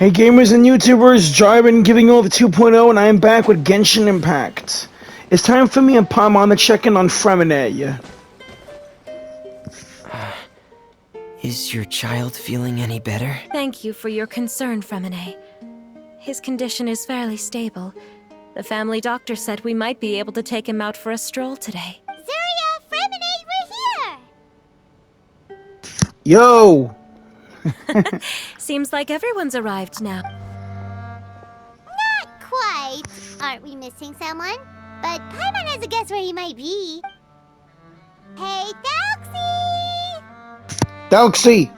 Hey gamers and YouTubers, Jyran giving you all the 2.0 and I am back with Genshin Impact. It's time for me and Paimon to check in on Fremine. Is your child feeling any better? Thank you for your concern, Fremine. His condition is fairly stable. The family doctor said we might be able to take him out for a stroll today. Zuria, Fremine, we're here! Yo! Seems like everyone's arrived now. Not quite. Aren't we missing someone? But Paimon has a guess where he might be. Hey, Thelxie! Thelxie!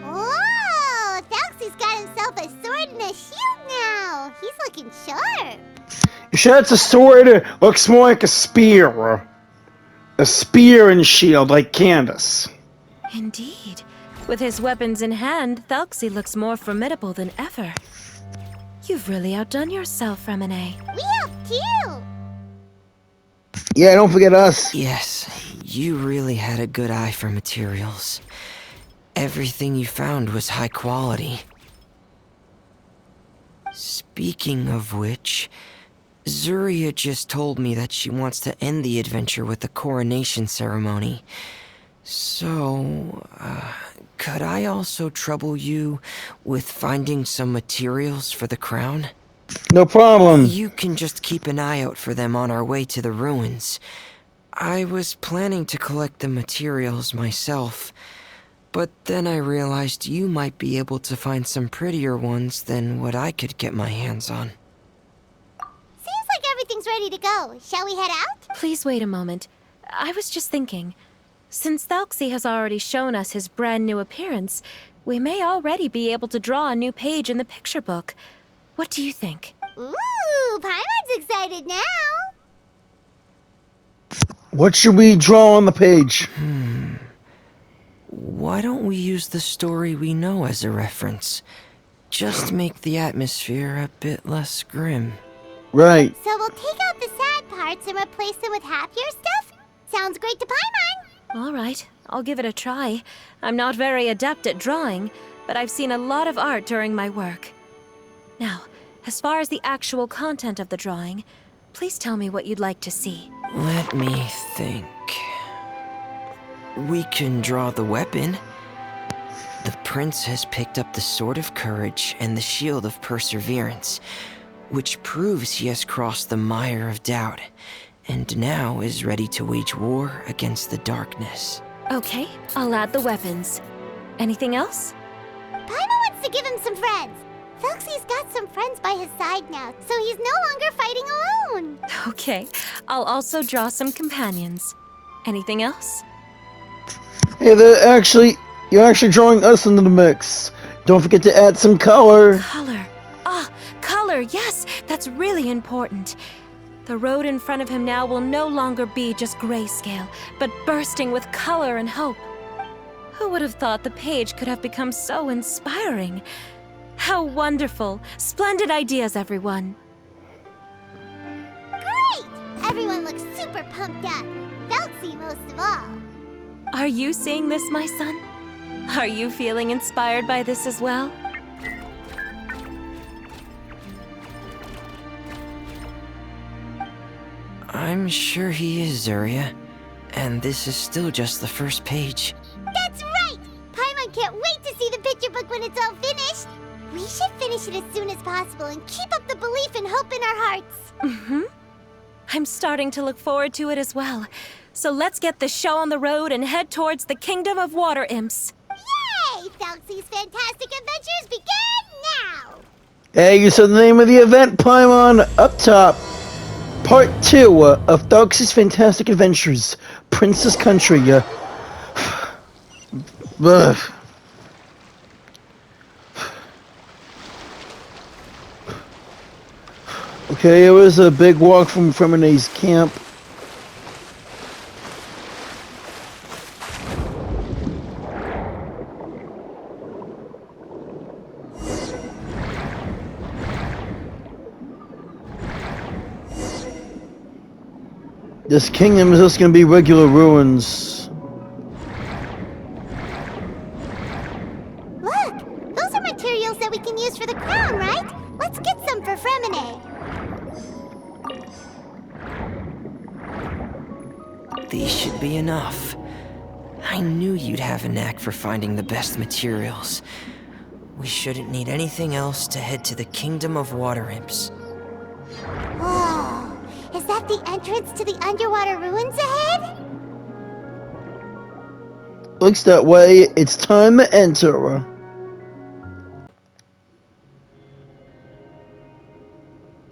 Whoa! Thelxie's got himself a sword and a shield now. He's looking sharp. You sure it's a sword? It looks more like a spear. A spear and shield like Candace. Indeed. With his weapons in hand, Thelxie looks more formidable than ever. You've really outdone yourself, Fremine. We helped you! Yeah, don't forget us. Yes, you really had a good eye for materials. Everything you found was high quality. Speaking of which, Zuria just told me that she wants to end the adventure with the coronation ceremony. So, could I also trouble you with finding some materials for the crown? No problem. You can just keep an eye out for them on our way to the ruins. I was planning to collect the materials myself, but then I realized you might be able to find some prettier ones than what I could get my hands on. Seems like everything's ready to go. Shall we head out? Please wait a moment. I was just thinking. Since Thelxie has already shown us his brand new appearance, we may already be able to draw a new page in the picture book. What do you think? Ooh, Paimon's excited now. What should we draw on the page? Why don't we use the story we know as a reference? Just make the atmosphere a bit less grim. Right. So we'll take out the sad parts and replace them with happier stuff? Sounds great to Paimon. All right, I'll give it a try. I'm not very adept at drawing, but I've seen a lot of art during my work. Now, as far as the actual content of the drawing, please tell me what you'd like to see. Let me think. We can draw the weapon. The prince has picked up the Sword of Courage and the Shield of Perseverance, which proves he has crossed the mire of doubt, and now is ready to wage war against the darkness. Okay, I'll add the weapons. Anything else? Paimon wants to give him some friends. Thelxie's got some friends by his side now, so he's no longer fighting alone. Okay, I'll also draw some companions. Anything else? Hey, you're actually drawing us into the mix. Don't forget to add some color. Color. Ah, color, yes, that's really important. The road in front of him now will no longer be just grayscale, but bursting with color and hope. Who would have thought the page could have become so inspiring? How wonderful! Splendid ideas, everyone! Great! Everyone looks super pumped up. Thelxie most of all. Are you seeing this, my son? Are you feeling inspired by this as well? I'm sure he is, Zuria. And this is still just the first page. That's right! Paimon can't wait to see the picture book when it's all finished. We should finish it as soon as possible and keep up the belief and hope in our hearts. Mm-hmm. I'm starting to look forward to it as well. So let's get the show on the road and head towards the Kingdom of Water Imps. Yay! Thelxie's Fantastic Adventures begin now! Hey, you said the name of the event, Paimon, up top. Part 2 of Thelxie's Fantastic Adventures, Princess Country. Ugh. Okay, it was a big walk from Fremine's camp. This kingdom is just gonna be regular ruins. Look! Those are materials that we can use for the crown, right? Let's get some for Fremine. These should be enough. I knew you'd have a knack for finding the best materials. We shouldn't need anything else to head to the Kingdom of Water Imps. Oh, is that the entrance to the underwater ruins ahead? Looks that way. It's time to enter.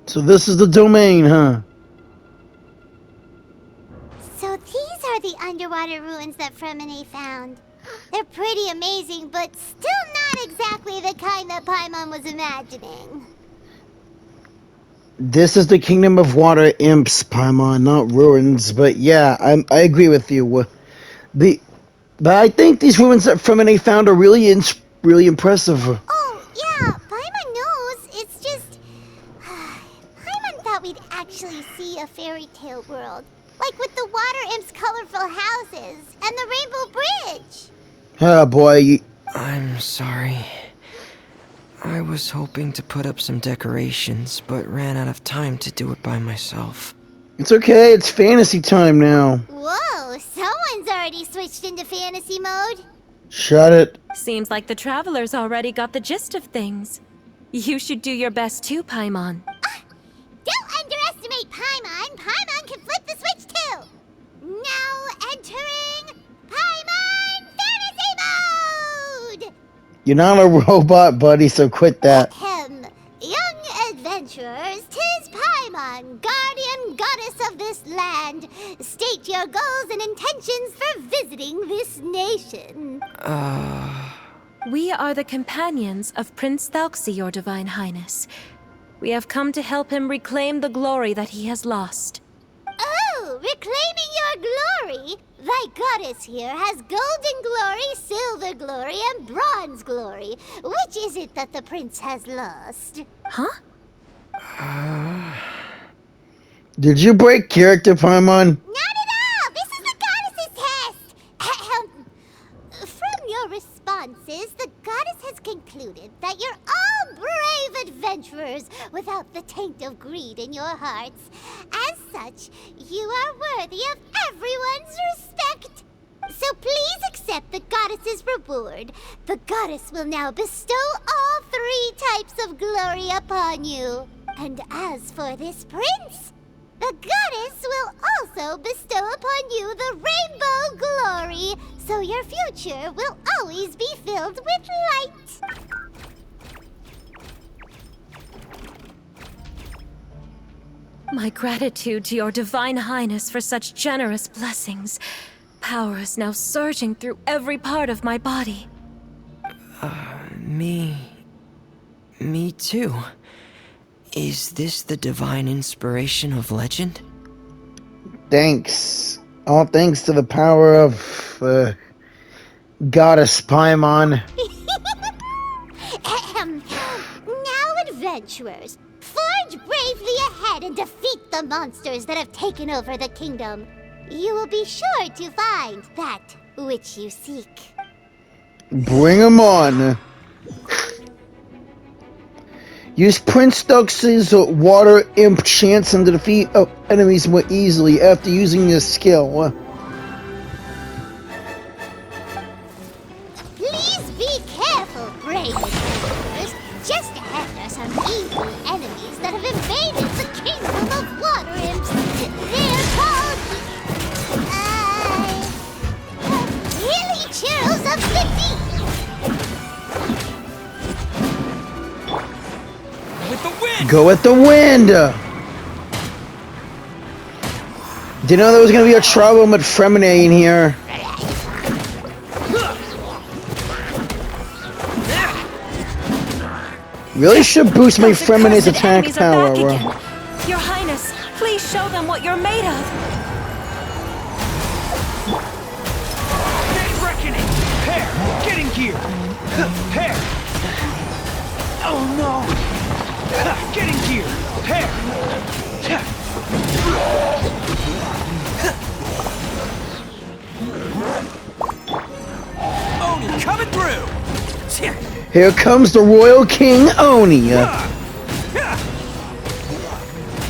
So this is the domain, huh? So these are the underwater ruins that Fremine found. They're pretty amazing, but still not exactly the kind that Paimon was imagining. This is the Kingdom of Water Imps, Paimon, not ruins. But yeah, I agree with you. But I think these ruins that Fremine found are really impressive. Oh, yeah, Paimon knows. It's just... Paimon thought we'd actually see a fairy tale world. Like with the water imps' colorful houses and the rainbow bridge. Ah, boy. I'm sorry. I was hoping to put up some decorations, but ran out of time to do it by myself. It's okay. It's fantasy time now. Whoa, someone's already switched into fantasy mode. Shut it. Seems like the travelers already got the gist of things. You should do your best too, Paimon. Don't underestimate Paimon. Paimon can flip the switch too. Now entering Paimon Fantasy Mode! You're not a robot, buddy, so quit that. Ahem. Young adventurers, 'tis Paimon, guardian goddess of this land. State your goals and intentions for visiting this nation. We are the companions of Prince Thelxie, your Divine Highness. We have come to help him reclaim the glory that he has lost. Oh, reclaiming your glory? Thy goddess here has golden glory, silver glory, and bronze glory. Which is it that the prince has lost? Huh? Did you break character, Paimon? Not at all! This is the goddess's test! Ahem. From your responses, the goddess has concluded that you're all brave adventurers without the taint of greed in your hearts. As such, you are worthy of everyone's respect. So please accept the goddess's reward. The goddess will now bestow all 3 types of glory upon you. And as for this prince, the goddess will also bestow upon you the rainbow glory, so your future will always be filled with light. My gratitude to your Divine Highness for such generous blessings. Power is now surging through every part of my body. Me too. Is this the divine inspiration of legend? Thanks. All thanks to the power of, Goddess Paimon. Ahem. Now, adventurers, forge bravely ahead and defeat the monsters that have taken over the kingdom. You will be sure to find that which you seek. Bring 'em on. Use Prince Thelxie's water imp chance to defeat enemies more easily after using this skill. Please be careful, brave adventurers. Just ahead are some evil enemies that have invaded the kingdom of water imps. They're called... Hilly Churls of the Deep. Go with the wind! Did you know there was gonna be a trouble with Fremine in here? Really should boost my Fremine's Accursed attack enemies are power. back again. Your Highness, please show them what you're made of. Dead reckoning! Hair! Getting gear! Hair! Oh no! Getting gear! Hair! Here comes the Royal King Oni.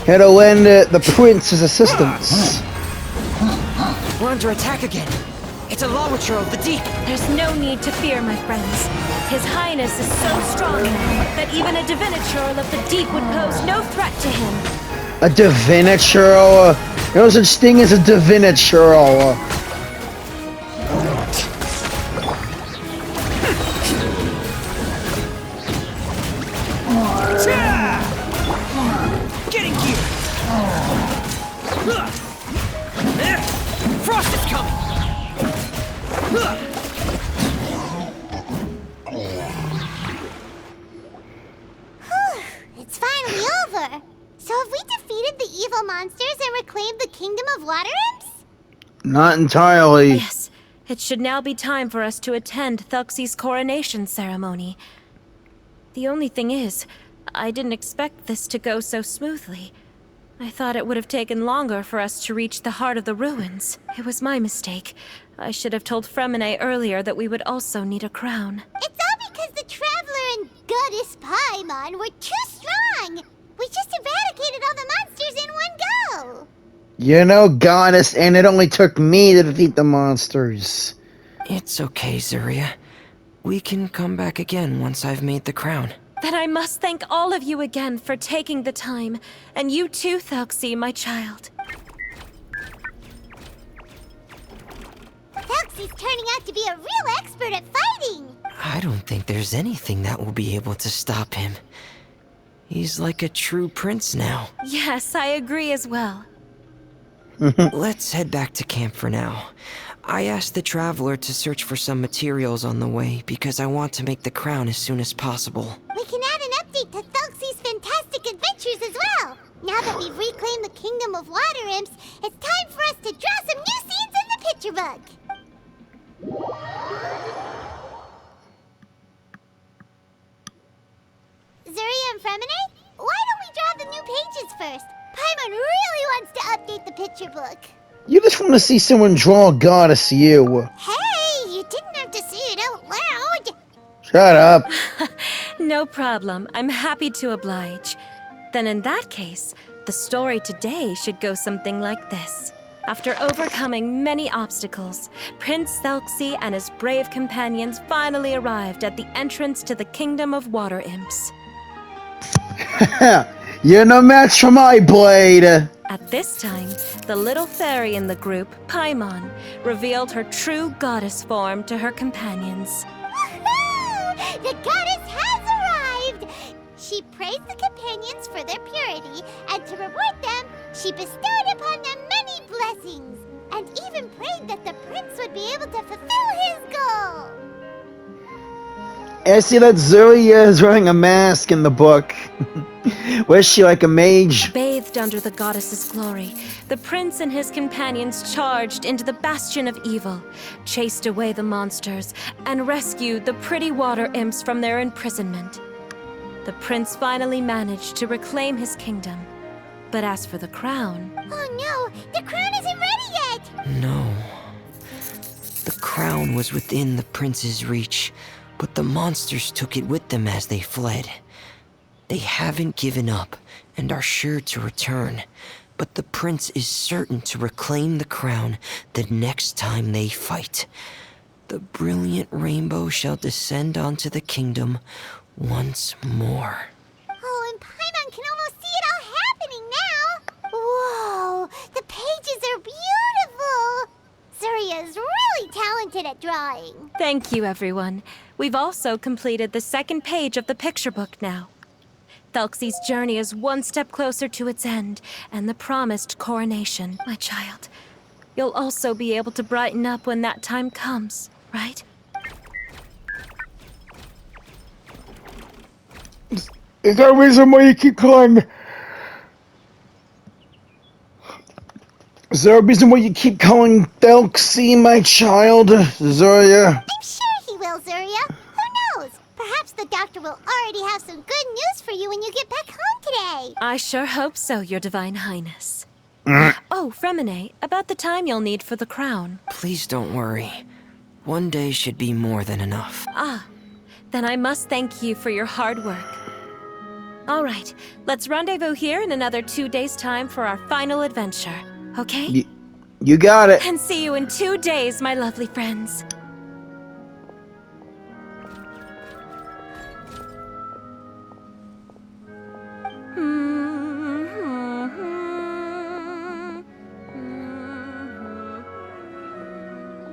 Here to lend the prince's assistance. We're under attack again. It's a Lawitcher of the deep. There's no need to fear, my friends. His Highness is so strong now that even a Diviniture of the deep would pose no threat to him. A Diviniture? No such thing as a Diviniture. Getting gear! Frost is coming! It's finally over. So have we defeated the evil monsters and reclaimed the kingdom of water imps? Not entirely. Yes, it should now be time for us to attend Thelxie's coronation ceremony. The only thing is, I didn't expect this to go so smoothly. I thought it would have taken longer for us to reach the heart of the ruins. It was my mistake. I should have told Fremine earlier that we would also need a crown. It's all because the Traveler and Goddess Paimon were too strong. We just eradicated all the monsters in one go. You know, goddess, and it only took me to defeat the monsters. It's okay, Zuria. We can come back again once I've made the crown. Then I must thank all of you again for taking the time. And you too, Thelxie, my child. Thelxie's turning out to be a real expert at fighting. I don't think there's anything that will be able to stop him. He's like a true prince now. Yes, I agree as well. Let's head back to camp for now. I asked the Traveler to search for some materials on the way because I want to make the crown as soon as possible. We can add an update to Thelxie's fantastic adventures as well. Now that we've reclaimed the kingdom of water imps, it's time for us to draw some new scenes in the picture book. Zuria and Fremine, why don't we draw the new pages first? Paimon really wants to update the picture book. You just want to see someone draw a goddess, you. Hey, you didn't have to say it out loud. Shut up. No problem. I'm happy to oblige. Then in that case, the story today should go something like this. After overcoming many obstacles, Prince Thelxie and his brave companions finally arrived at the entrance to the Kingdom of Water Imps. You're no match for my blade. At this time, the little fairy in the group, Paimon, revealed her true goddess form to her companions. Woohoo! The goddess has arrived! She praised the companions for their purity, and to reward them, she bestowed upon them many blessings, and even prayed that the prince would be able to fulfill his goal. I see that Zuria is wearing a mask in the book. Was she like a mage? Bathed under the goddess's glory, the prince and his companions charged into the bastion of evil, chased away the monsters, and rescued the pretty water imps from their imprisonment. The prince finally managed to reclaim his kingdom. But as for the crown... Oh no, the crown isn't ready yet! No. The crown was within the prince's reach, but the monsters took it with them as they fled. They haven't given up and are sure to return, but the prince is certain to reclaim the crown the next time they fight. The brilliant rainbow shall descend onto the kingdom once more. Oh, and Paimon can almost see it all happening now! Whoa, the pages are beautiful! Zuria is really talented at drawing. Thank you, everyone. We've also completed the second page of the picture book now. Thelxie's journey is one step closer to its end, and the promised coronation, my child. You'll also be able to brighten up when that time comes, right? Is there a reason why you keep calling... Is there a reason why you keep calling Thelxie my child, Zuria? I'm sure he will, Zuria. Who knows? Perhaps the doctor will already have some good news for you when you get back home today. I sure hope so, Your Divine Highness. Oh, Fremine, about the time you'll need for the crown. Please don't worry. One day should be more than enough. Ah, Then I must thank you for your hard work. All right, let's rendezvous here in another 2 days' time for our final adventure, okay? You got it. And see you in 2 days, my lovely friends.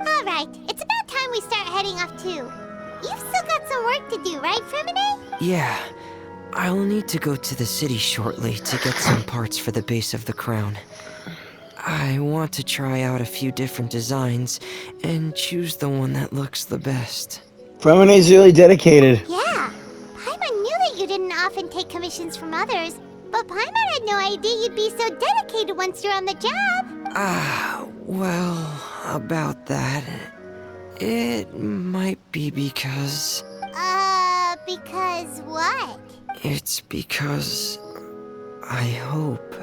All right, it's about time we start heading off too. You've still got some work to do, right, Fremine? Yeah, I'll need to go to the city shortly to get some parts for the base of the crown. I want to try out a few different designs and choose the one that looks the best. Fremine's really dedicated. Yeah. Paimon knew that you didn't often take commissions from others, but Paimon had no idea you'd be so dedicated once you're on the job. Well, about that, it might be because... Because what? It's because I hope.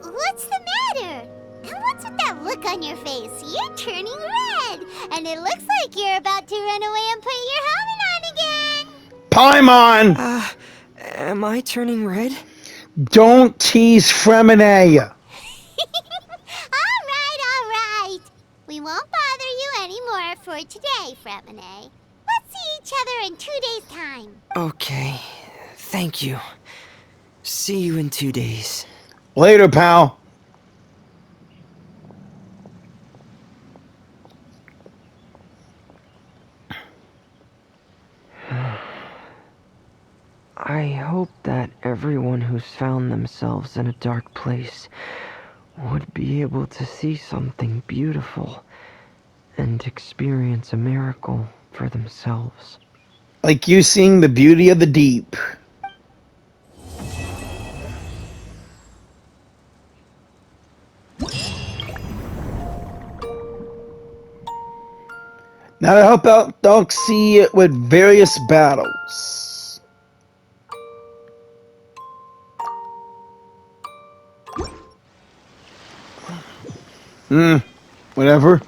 What's the matter? And what's with that look on your face? You're turning red, and it looks like you're about to run away and put your helmet on again. Paimon! Am I turning red? Don't tease Fremine. All right. We won't bother you anymore for today, Fremine. Let's see each other in 2 days' time. Okay, thank you. See you in 2 days. Later, pal. I hope that everyone who's found themselves in a dark place would be able to see something beautiful and experience a miracle for themselves. Like you seeing the beauty of the deep. Now to help out Thelxie with various battles. Whatever.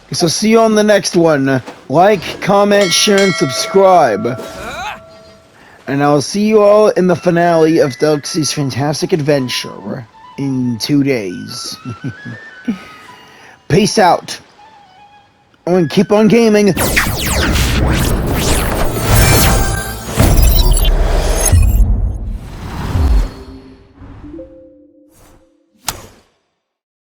Guess I'll see you on the next one. Like, comment, share, and subscribe. And I'll see you all in the finale of Thelxie's fantastic adventure in 2 days. Peace out. Oh, and keep on gaming.